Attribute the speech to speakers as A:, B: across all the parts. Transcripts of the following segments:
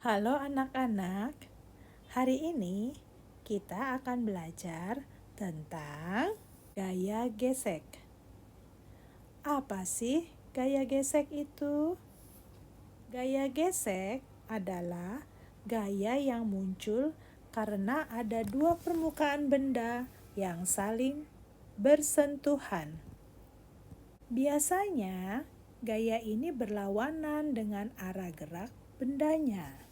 A: Halo anak-anak, hari ini kita akan belajar tentang gaya gesek. Apa sih gaya gesek itu? Gaya gesek adalah gaya yang muncul karena ada dua permukaan benda yang saling bersentuhan. Biasanya, gaya ini berlawanan dengan arah gerak bendanya.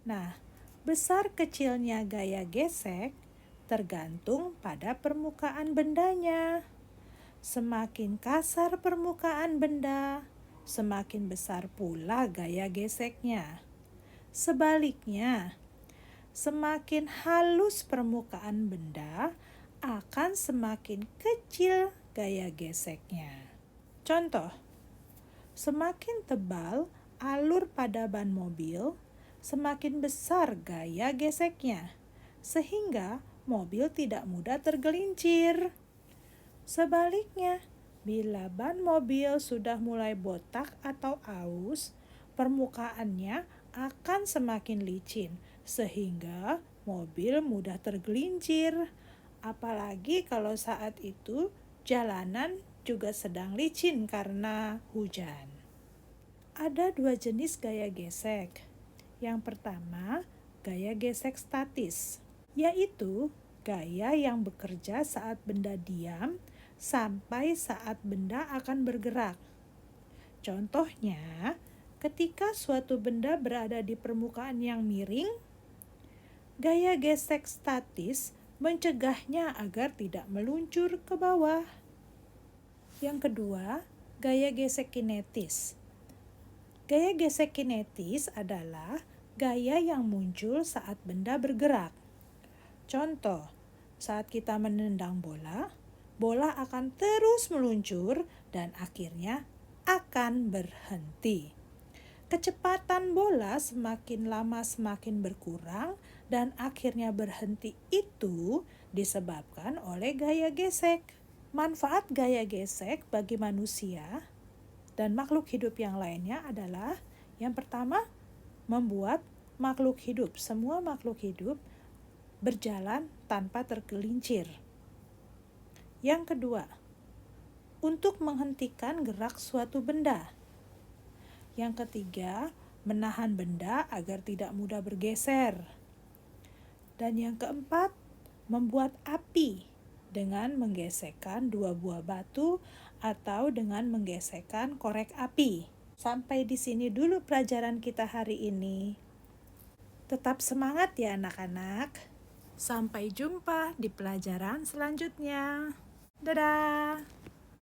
A: Nah, besar kecilnya gaya gesek tergantung pada permukaan bendanya. Semakin kasar permukaan benda, semakin besar pula gaya geseknya. Sebaliknya, semakin halus permukaan benda, akan semakin kecil gaya geseknya. Contoh, semakin tebal alur pada ban mobil, semakin besar gaya geseknya, sehingga mobil tidak mudah tergelincir. Sebaliknya, bila ban mobil sudah mulai botak atau aus, permukaannya akan semakin licin, sehingga mobil mudah tergelincir. Apalagi kalau saat itu jalanan juga sedang licin karena hujan. Ada dua jenis gaya gesek. Yang pertama, gaya gesek statis, yaitu gaya yang bekerja saat benda diam sampai saat benda akan bergerak. Contohnya, ketika suatu benda berada di permukaan yang miring, gaya gesek statis mencegahnya agar tidak meluncur ke bawah. Yang kedua, gaya gesek kinetis. Gaya gesek kinetis adalah gaya yang muncul saat benda bergerak. Contoh, saat kita menendang bola, bola akan terus meluncur dan akhirnya akan berhenti. Kecepatan bola semakin lama semakin berkurang dan akhirnya berhenti itu disebabkan oleh gaya gesek. Manfaat gaya gesek bagi manusia dan makhluk hidup yang lainnya adalah yang pertama, membuat makhluk hidup, semua makhluk hidup berjalan tanpa tergelincir. Yang kedua, untuk menghentikan gerak suatu benda. Yang ketiga, menahan benda agar tidak mudah bergeser. Dan yang keempat, membuat api dengan menggesekkan dua buah batu atau dengan menggesekkan korek api. Sampai di sini dulu pelajaran kita hari ini. Tetap semangat ya anak-anak. Sampai jumpa di pelajaran selanjutnya. Dadah!